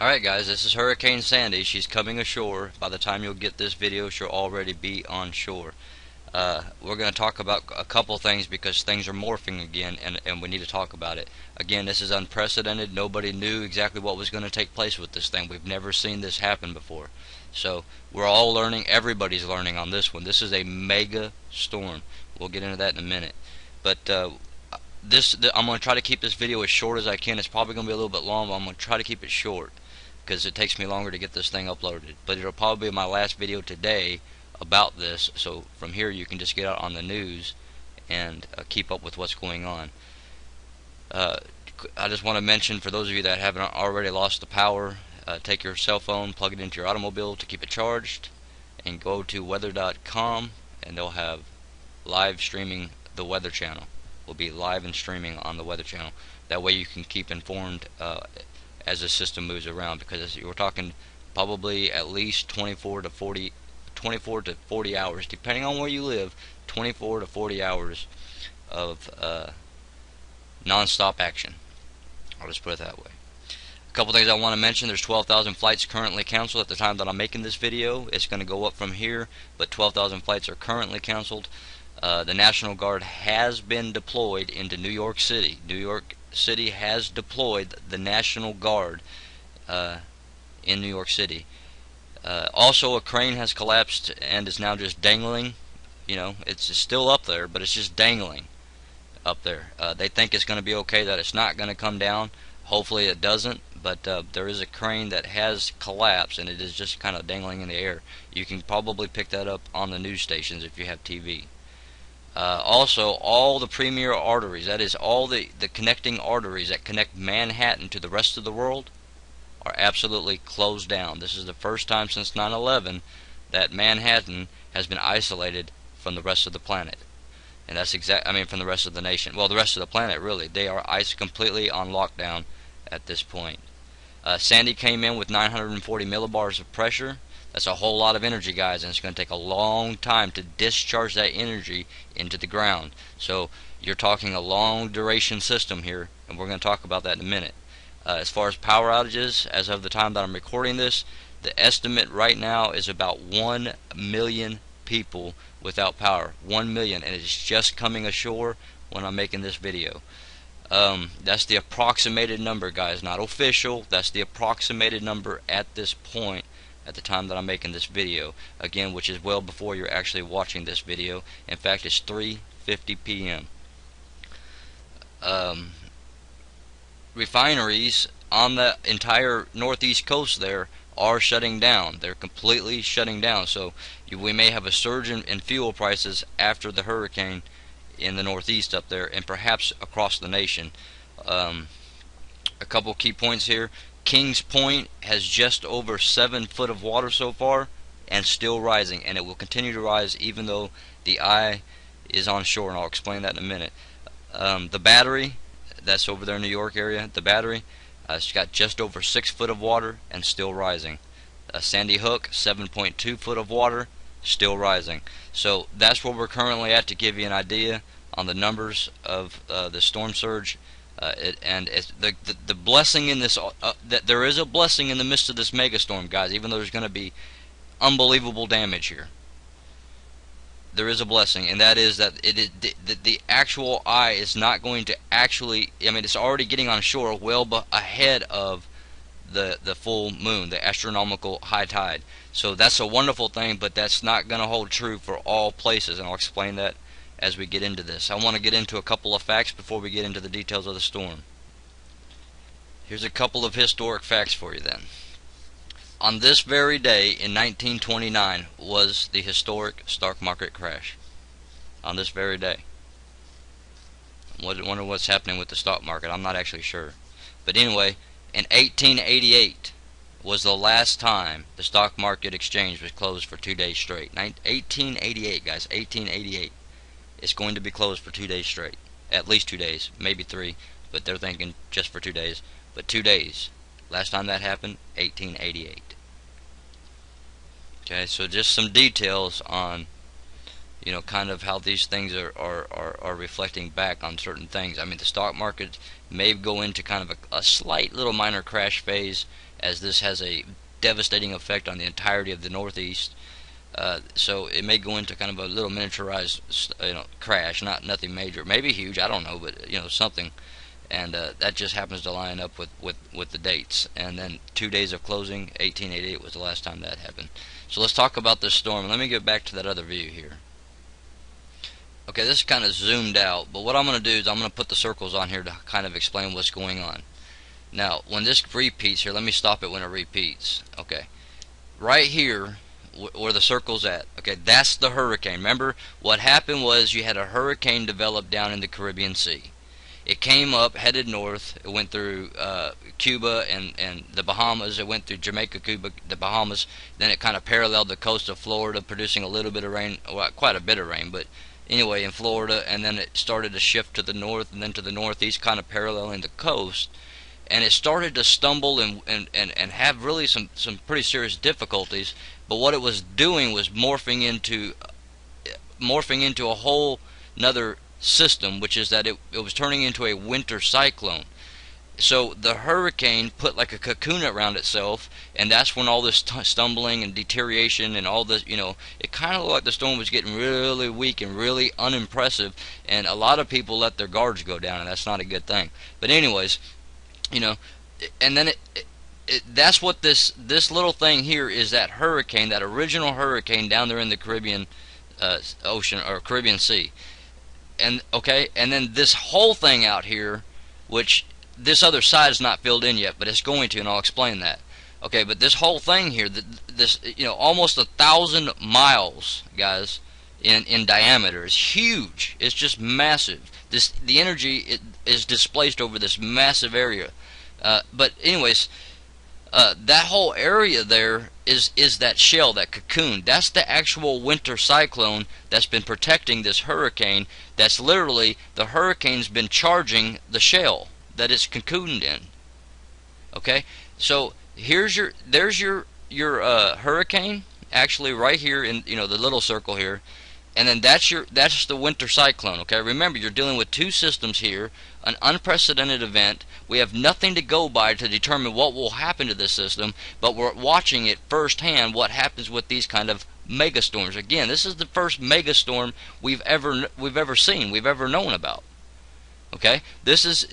Alright guys, this is Hurricane Sandy. She's coming ashore. By the time you'll get this video, she'll already be on shore. We're going to talk about a couple things because things are morphing again, and we need to talk about it. Again, this is unprecedented. Nobody knew exactly what was going to take place with this thing. We've never seen this happen before. So we're all learning. Everybody's learning on this one. This is a mega storm. We'll get into that in a minute. But I'm going to try to keep this video as short as I can. It's probably going to be a little bit long, but I'm going to try to keep it short because it takes me longer to get this thing uploaded. But it'll probably be my last video today about this, so from here you can just get out on the news and keep up with what's going on. I just want to mention, for those of you that haven't already lost the power, take your cell phone, plug it into your automobile to keep it charged, and go to weather.com, and they'll have live streaming. The Weather Channel will be live and streaming on the Weather Channel. That way you can keep informed as the system moves around, because we're talking probably at least 24 to 40 hours, depending on where you live. 24 to 40 hours of non-stop action. I'll just put it that way. A couple things I want to mention: there's 12,000 flights currently canceled at the time that I'm making this video. It's going to go up from here, but 12,000 flights are currently canceled. The National Guard has been deployed into New York City. New York City has deployed the National Guard in New York City. Also, a crane has collapsed and is now just dangling. You know, it's still up there, but it's just dangling up there. They think it's going to be okay, that it's not going to come down. Hopefully it doesn't, but there is a crane that has collapsed, and it is just kind of dangling in the air. You can probably pick that up on the news stations if you have TV. Also, all the premier arteries, that is all the connecting arteries that connect Manhattan to the rest of the world, are absolutely closed down. This is the first time since 9/11 that Manhattan has been isolated from the rest of the planet. And that's from the rest of the nation. Well, the rest of the planet, really. They are completely on lockdown at this point. Sandy came in with 940 millibars of pressure. That's a whole lot of energy, guys, and it's going to take a long time to discharge that energy into the ground. So you're talking a long duration system here, and we're going to talk about that in a minute. As far as power outages, as of the time that I'm recording this, the estimate right now is about 1 million people without power. 1 million, and it's just coming ashore when I'm making this video. That's the approximated number, guys, not official. That's the approximated number at this point, at the time that I'm making this video, again, which is well before you're actually watching this video. In fact, it's 3:50 p.m. Refineries on the entire northeast coast there are shutting down. They're completely shutting down. So we may have a surge in fuel prices after the hurricane in the northeast up there, and perhaps across the nation. A couple key points here. Kings Point has just over 7 foot of water so far, and still rising, and it will continue to rise even though the eye is on shore, and I'll explain that in a minute. The Battery, that's over there in New York area, the Battery, it's got just over 6 foot of water and still rising. Sandy Hook, 7.2 foot of water, still rising. So that's where we're currently at, to give you an idea on the numbers of the storm surge. The blessing in this, that there is a blessing in the midst of this megastorm, guys. Even though there's going to be unbelievable damage here, there is a blessing, and that is that the actual eye is not going to actually. I mean, it's already getting on shore well ahead of the full moon, the astronomical high tide. So that's a wonderful thing, but that's not going to hold true for all places, and I'll explain that as we get into this. I want to get into a couple of facts before we get into the details of the storm. Here's a couple of historic facts for you then. On this very day in 1929 was the historic stock market crash. On this very day. I wonder what's happening with the stock market. I'm not actually sure. But anyway, in 1888 was the last time the stock market exchange was closed for 2 days straight. 1888, guys, 1888. It's going to be closed for 2 days straight. At least 2 days, maybe 3, but they're thinking just for 2 days. But 2 days. Last time that happened, 1888. Okay, so just some details on kind of how these things are reflecting back on certain things. I mean, the stock market may go into kind of a slight little minor crash phase, as this has a devastating effect on the entirety of the Northeast. So it may go into kind of a little miniaturized, crash, nothing major, maybe huge, I don't know, but something. And that just happens to line up with the dates. And then 2 days of closing, 1888 was the last time that happened. So let's talk about this storm. Let me get back to that other view here. Okay, this is kind of zoomed out, but what I'm going to do is I'm going to put the circles on here to kind of explain what's going on. Now, when this repeats here, let me stop it when it repeats. Okay, right here where the circle's at, okay, that's the hurricane. Remember, what happened was you had a hurricane develop down in the Caribbean Sea. It came up, headed north. It went through Cuba and the Bahamas. It went through Jamaica, Cuba, the Bahamas. Then it kind of paralleled the coast of Florida, producing a little bit of rain, well, quite a bit of rain, but anyway, in Florida. And then it started to shift to the north and then to the northeast, kind of paralleling the coast. And it started to stumble and have really some pretty serious difficulties. But what it was doing was morphing into a whole another system, which is that it was turning into a winter cyclone. So the hurricane put like a cocoon around itself, and that's when all this stumbling and deterioration and all this, it kind of looked like the storm was getting really weak and really unimpressive, and a lot of people let their guards go down, and that's not a good thing. But anyways, and then that's what this little thing here is, that hurricane, that original hurricane down there in the Caribbean Ocean or Caribbean Sea. And then this whole thing out here, which this other side is not filled in yet, but it's going to, and I'll explain that. Okay, but this whole thing here, this almost 1,000 miles, guys, in diameter, is huge. It's just massive. The energy is displaced over this massive area. But anyways, that whole area there is that shell, that cocoon. That's the actual winter cyclone that's been protecting this hurricane. That's literally, the hurricane's been charging the shell that it's cocooned in. Okay, so there's your hurricane, actually right here in the little circle here. And then that's the winter cyclone. Okay, remember, you're dealing with two systems here, an unprecedented event. We have nothing to go by to determine what will happen to this system, but we're watching it firsthand, what happens with these kind of megastorms. Again, this is the first megastorm we've ever seen, we've ever known about. Okay, this is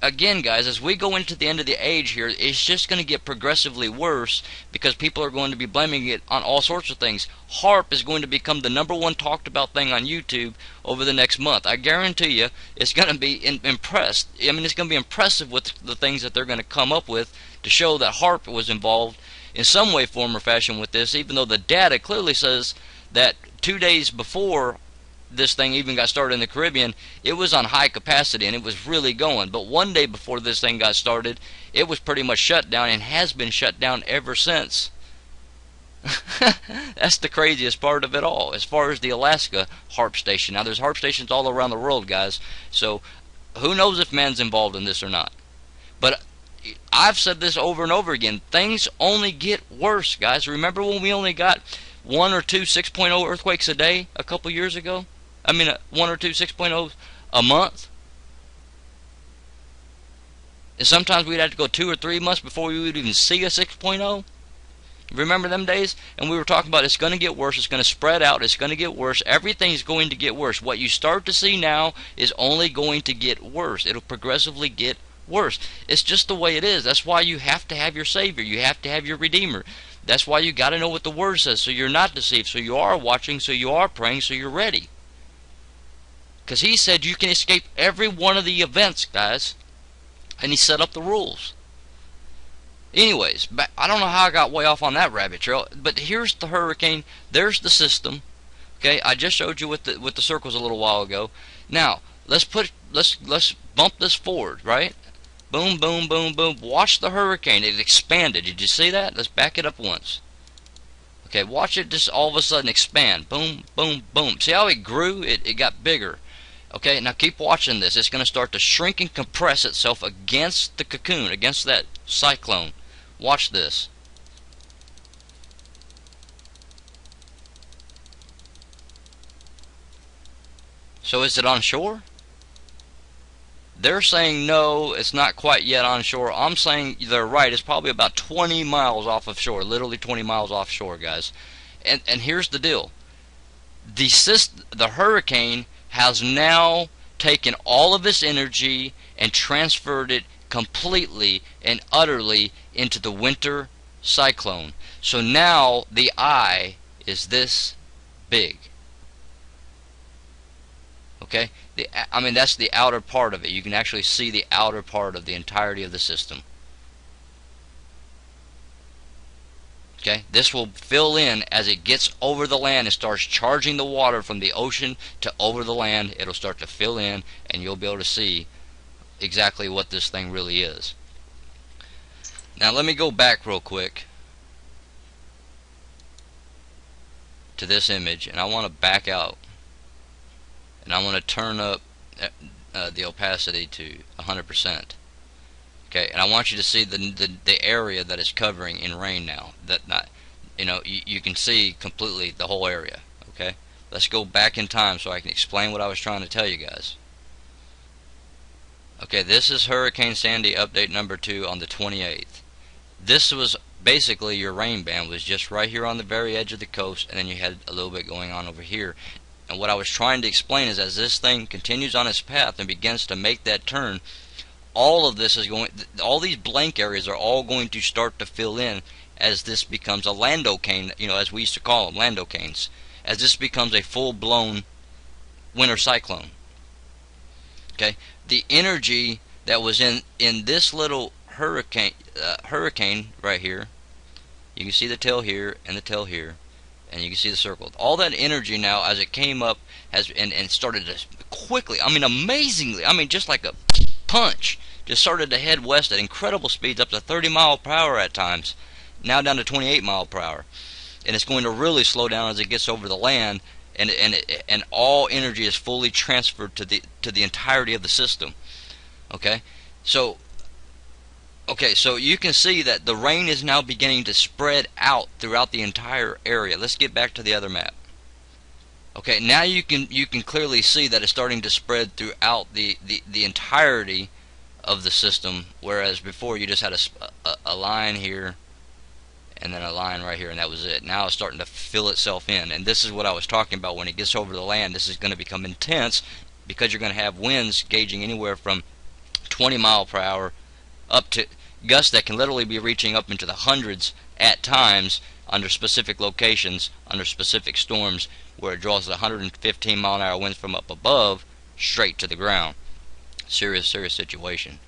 again, guys, as we go into the end of the age here, it's just going to get progressively worse, because people are going to be blaming it on all sorts of things. HAARP is going to become the #1 talked about thing on YouTube over the next month. I guarantee you, it's going to be impressed. I mean, it's going to be impressive with the things that they're going to come up with to show that HAARP was involved in some way, form, or fashion with this, even though the data clearly says that 2 days before this thing even got started in the Caribbean, it was on high capacity and it was really going. But 1 day before this thing got started, it was pretty much shut down and has been shut down ever since. That's the craziest part of it all, as far as the Alaska HAARP station. Now, there's HAARP stations all around the world, guys, so who knows if man's involved in this or not. But I've said this over and over again, things only get worse, guys. Remember when we only got 1 or 2 6.0 earthquakes a day a couple years ago? I mean, 1 or 2 6.0 a month? And sometimes we'd have to go 2 or 3 months before we would even see a 6.0. Remember them days? And we were talking about it's going to get worse, it's going to spread out, it's going to get worse, everything's going to get worse. What you start to see now is only going to get worse. It'll progressively get worse. It's just the way it is. That's why you have to have your Savior. You have to have your Redeemer. That's why you got to know what the Word says, so you're not deceived, so you are watching, so you are praying, so you're ready. Because He said you can escape every one of the events, guys. And He set up the rules. Anyways, I don't know how I got way off on that rabbit trail, but here's the hurricane. There's the system. Okay, I just showed you with the circles a little while ago. Now let's bump this forward, right? Boom, boom, boom, boom. Watch the hurricane. It expanded. Did you see that? Let's back it up once. Okay, watch it just all of a sudden expand. Boom, boom, boom. See how it grew? It got bigger. Okay, now keep watching this. It's going to start to shrink and compress itself against the cocoon, against that cyclone. Watch this. So is it on shore? They're saying no, it's not quite yet on shore. I'm saying they're right. It's probably about 20 miles off of shore, literally 20 miles offshore, guys. And here's the deal. The hurricane has now taken all of its energy and transferred it completely and utterly into the winter cyclone. So now the eye is this big. Okay? I mean, that's the outer part of it. You can actually see the outer part of the entirety of the system. Okay? This will fill in as it gets over the land and starts charging the water from the ocean to over the land. It'll start to fill in, and you'll be able to see exactly what this thing really is. Now let me go back real quick to this image, and I want to back out, and I want to turn up the opacity to 100%. Okay, and I want you to see the area that it's covering in rain now. You can see completely the whole area. Okay, let's go back in time so I can explain what I was trying to tell you guys. Okay, this is Hurricane Sandy update number 2 on the 28th. This was basically your rain band was just right here on the very edge of the coast, and then you had a little bit going on over here. And what I was trying to explain is, as this thing continues on its path and begins to make that turn, all of this is going, all these blank areas are all going to start to fill in as this becomes a landocane, as we used to call them, landocanes, as this becomes a full-blown winter cyclone. Okay, the energy that was in this little hurricane right here, you can see the tail here and the tail here, and you can see the circle. All that energy now, as it came up, and started to quickly, I mean amazingly, I mean just like a punch, just started to head west at incredible speeds, up to 30 miles per hour at times, now down to 28 miles per hour, and it's going to really slow down as it gets over the land, and all energy is fully transferred to the entirety of the system. Okay, so you can see that the rain is now beginning to spread out throughout the entire area. Let's get back to the other map. Okay, now you can clearly see that it's starting to spread throughout the entirety of the system, whereas before you just had a line here and then a line right here, and that was it. Now it's starting to fill itself in, and this is what I was talking about. When it gets over the land, this is going to become intense, because you're going to have winds gauging anywhere from 20 miles per hour up to gusts that can literally be reaching up into the hundreds at times under specific locations, under specific storms, where it draws 115 mile an hour winds from up above straight to the ground. Serious situation.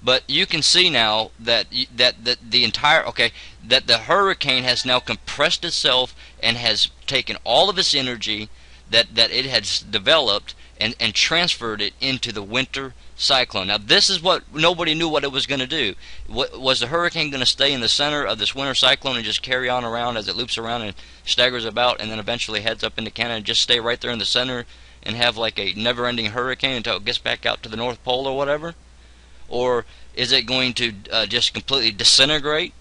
But you can see now that that the hurricane has now compressed itself and has taken all of its energy that it has developed and transferred it into the winter cyclone. Now this is what nobody knew what it was going to do. Was the hurricane going to stay in the center of this winter cyclone and just carry on around as it loops around and staggers about, and then eventually heads up into Canada and just stay right there in the center and have like a never-ending hurricane until it gets back out to the North Pole or whatever? Or is it going to just completely disintegrate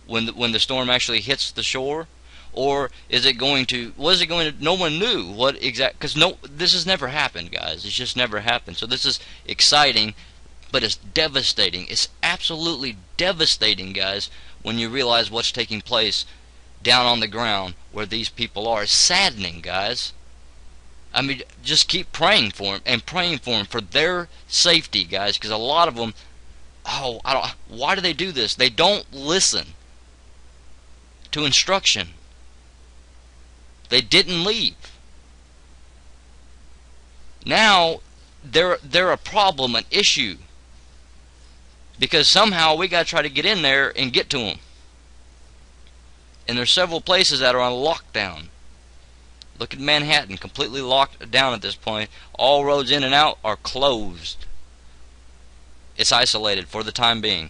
when the storm actually hits the shore? Or is it going to, no one knew what exact, because this has never happened, guys. It's just never happened. So this is exciting, but it's devastating. It's absolutely devastating, guys, when you realize what's taking place down on the ground where these people are. It's saddening, guys. I mean, just keep praying for them and praying for them for their safety, guys, because a lot of them, why do they do this? They don't listen to instruction. They didn't leave. Now they're a problem, an issue, because somehow we got to try to get in there and get to them. And there's several places that are on lockdown. Look at Manhattan, completely locked down at this point. All roads in and out are closed. It's isolated for the time being.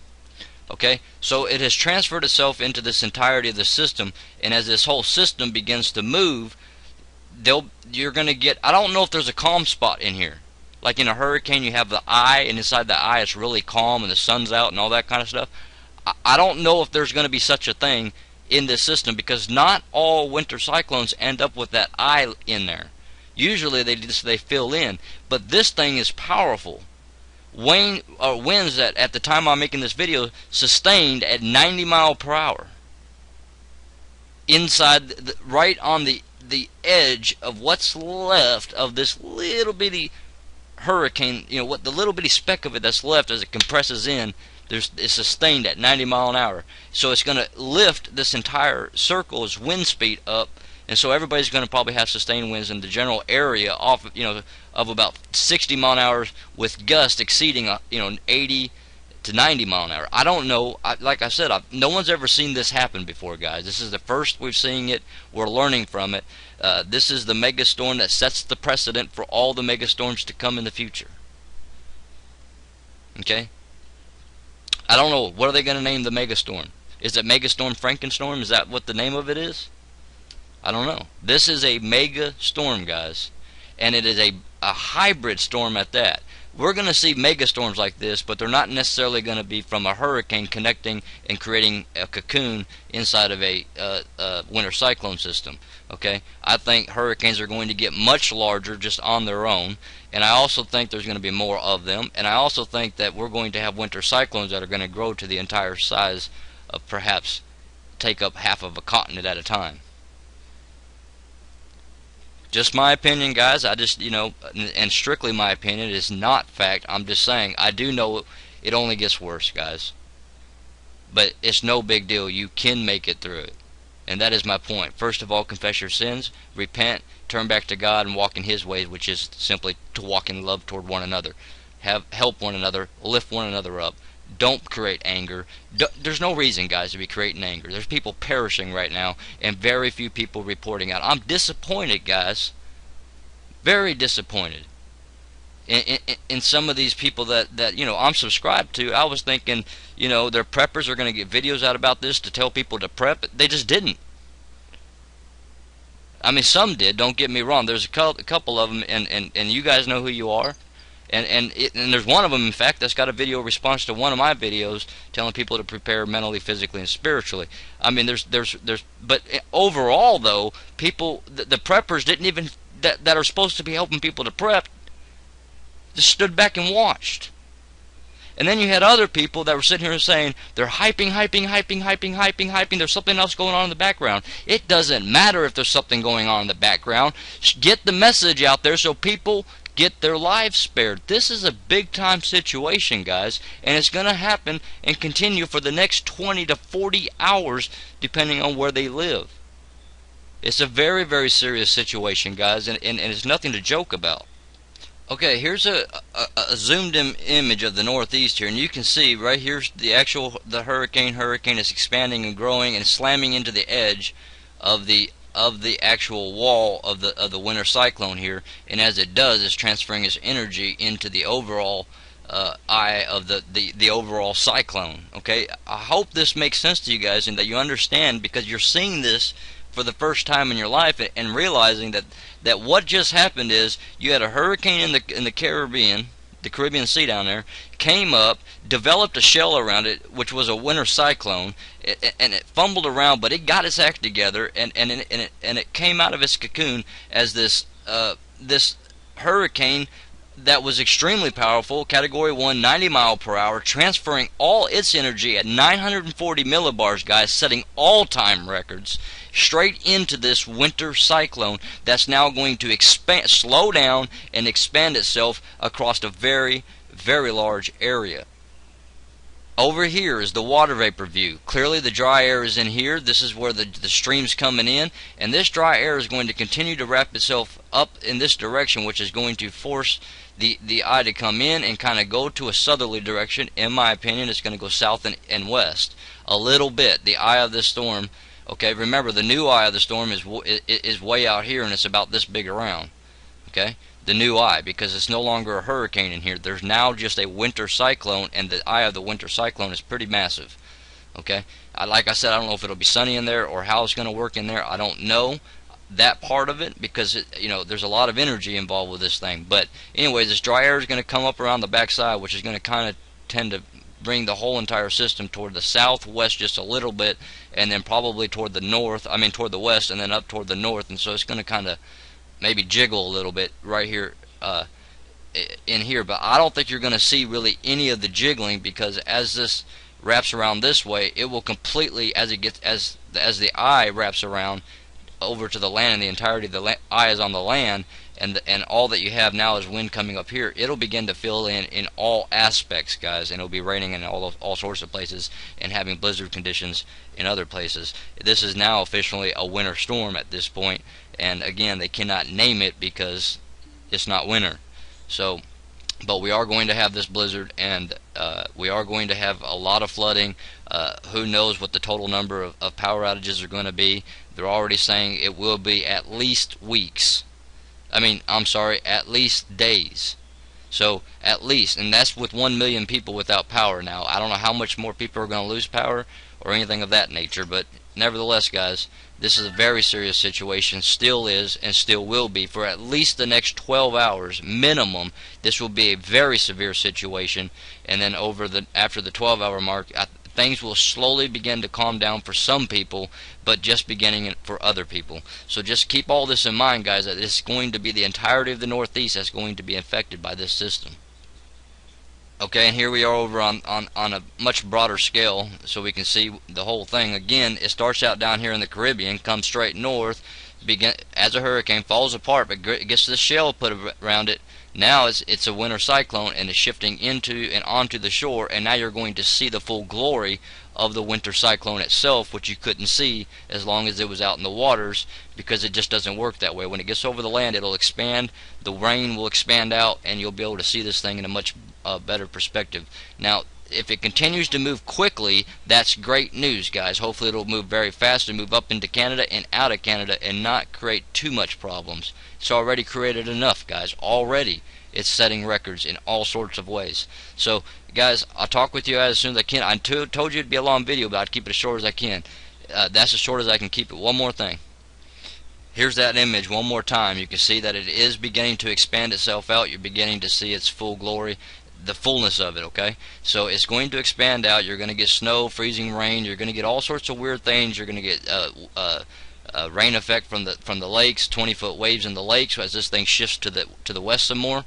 Okay, so it has transferred itself into this entirety of the system, and as this whole system begins to move, you're going to get, I don't know if there's a calm spot in here. Like in a hurricane, you have the eye, and inside the eye it's really calm and the sun's out and all that kind of stuff. I don't know if there's going to be such a thing in this system, because not all winter cyclones end up with that eye in there. Usually they fill in, but this thing is powerful. Winds that at the time I'm making this video sustained at 90 mile per hour inside right on the edge of what's left of this little bitty hurricane. You know what, the little bitty speck of it that's left as it compresses in, it's sustained at 90 mile an hour. So it's going to lift this entire circle's wind speed up, and so everybody's going to probably have sustained winds in the general area off, of about 60 mile an hour with gusts exceeding 80 to 90 mile an hour. I don't know. Like I said, no one's ever seen this happen before, guys. This is the first we've seen it. We're learning from it. This is the megastorm that sets the precedent for all the megastorms to come in the future. Okay? I don't know. What are they going to name the megastorm? Is it Megastorm Frankenstorm? Is that what the name of it is? I don't know. This is a mega storm, guys, and it is a hybrid storm at that. We're going to see mega storms like this, but they're not necessarily going to be from a hurricane connecting and creating a cocoon inside of a winter cyclone system. Okay, I think hurricanes are going to get much larger just on their own, and I also think there's going to be more of them, and I also think that we're going to have winter cyclones that are going to grow to the entire size of perhaps take up half of a continent at a time. Just my opinion, guys. I just, and strictly my opinion, it is not fact. I'm just saying, I do know it only gets worse, guys. But it's no big deal. You can make it through it. And that is my point. First of all, confess your sins, repent, turn back to God, and walk in His ways, which is simply to walk in love toward one another. Help one another, lift one another up. Don't create anger. There's no reason, guys, to be creating anger. There's people perishing right now, and very few people reporting out. I'm disappointed, guys. Very disappointed in some of these people that I'm subscribed to. I was thinking, their preppers are going to get videos out about this to tell people to prep. They just didn't. I mean, some did. Don't get me wrong. There's a couple of them, and you guys know who you are. And there's one of them, in fact, that's got a video response to one of my videos telling people to prepare mentally, physically, and spiritually. I mean, but overall, though, people, the preppers didn't even, that are supposed to be helping people to prep, just stood back and watched. And then you had other people that were sitting here and saying they're hyping. There's something else going on in the background. It doesn't matter if there's something going on in the background. Get the message out there so people get their lives spared. This is a big time situation, guys, and it's going to happen and continue for the next 20 to 40 hours depending on where they live. It's a very, very serious situation, guys, and it's nothing to joke about. Okay, here's a zoomed in image of the Northeast here, and you can see right here's the hurricane is expanding and growing and slamming into the edge of the actual wall of the winter cyclone here, and as it does, it's transferring its energy into the overall eye of the overall cyclone. Okay, I hope this makes sense to you guys and that you understand, because you're seeing this for the first time in your life and realizing that what just happened is you had a hurricane in the Caribbean. The Caribbean Sea down there came up, developed a shell around it, which was a winter cyclone, and it fumbled around, but it got its act together, and it came out of its cocoon as this hurricane that was extremely powerful, Category 1, 90 mile per hour, transferring all its energy at 940 millibars, guys, setting all-time records, straight into this winter cyclone that's now going to slow down and expand itself across a very, very large area. Over here is the water vapor view. Clearly the dry air is in here. This is where the stream's coming in, and this dry air is going to continue to wrap itself up in this direction, which is going to force the eye to come in and kind of go to a southerly direction. In my opinion, it's going to go south and west a little bit. The eye of this storm, okay, remember the new eye of the storm is way out here, and it's about this big around. Okay, the new eye, because it's no longer a hurricane in here. There's now just a winter cyclone, and the eye of the winter cyclone is pretty massive. Okay, like I said, I don't know if it'll be sunny in there or how it's going to work in there. I don't know that part of it, because there's a lot of energy involved with this thing. But anyway, this dry air is going to come up around the backside, which is going to kind of tend to bring the whole entire system toward the southwest just a little bit, and then probably toward the north, toward the west, and then up toward the north. And so it's going to kind of maybe jiggle a little bit right here in here, but I don't think you're going to see really any of the jiggling, because as this wraps around this way, it will completely, as it gets as the eye wraps around over to the land and the entirety of the eye is on the land, and all that you have now is wind coming up here, it'll begin to fill in all aspects, guys, and it'll be raining in all sorts of places and having blizzard conditions in other places. This is now officially a winter storm at this point, and again, they cannot name it because it's not winter. So, but we are going to have this blizzard, and we are going to have a lot of flooding. Who knows what the total number of power outages are going to be. They're already saying it will be at least weeks. I'm sorry, at least days. So at least, and that's with 1 million people without power now. I don't know how much more people are going to lose power or anything of that nature, but nevertheless, guys, this is a very serious situation, still is and still will be for at least the next 12 hours minimum. This will be a very severe situation, and then after the 12-hour mark, things will slowly begin to calm down for some people, but just beginning for other people. So just keep all this in mind, guys, that it's going to be the entirety of the Northeast that's going to be affected by this system. Okay, and here we are over on a much broader scale, so we can see the whole thing. Again, it starts out down here in the Caribbean, comes straight north, as a hurricane, falls apart, but gets this shell put around it. Now it's a winter cyclone, and it's shifting into and onto the shore, and now you're going to see the full glory of the winter cyclone itself, which you couldn't see as long as it was out in the waters, because it just doesn't work that way. When it gets over the land, it'll expand, the rain will expand out, and you'll be able to see this thing in a much better perspective. Now, if it continues to move quickly, that's great news, guys. Hopefully it'll move very fast and move up into Canada and out of Canada and not create too much problems. It's already created enough, guys. Already it's setting records in all sorts of ways. So, guys, I'll talk with you as soon as I can. I told you it'd be a long video, but I'd keep it as short as I can. That's as short as I can keep it. One more thing. Here's that image one more time. You can see that it is beginning to expand itself out. You're beginning to see its full glory, the fullness of it. Okay, so it's going to expand out. You're going to get snow, freezing rain. You're going to get all sorts of weird things. You're going to get rain effect from the lakes, 20-foot waves in the lakes. As this thing shifts to the west some more,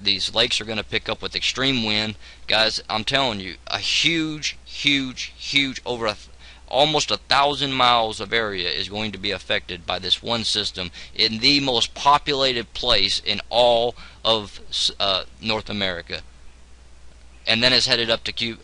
these lakes are going to pick up with extreme wind, guys. I'm telling you, a huge over almost 1,000 miles of area is going to be affected by this one system in the most populated place in all of North America. And then it's headed up to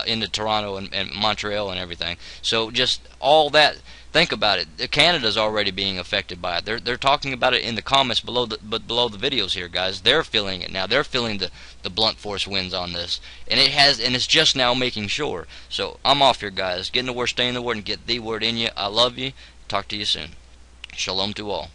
into Toronto and Montreal and everything. So just all that. Think about it. Canada's already being affected by it. They're talking about it in the comments below the videos here, guys. They're feeling it now. They're feeling the blunt force winds on this, and it's just now making sure. So I'm off here, guys. Get in the word, stay in the word, and get the word in you. I love you. Talk to you soon. Shalom to all.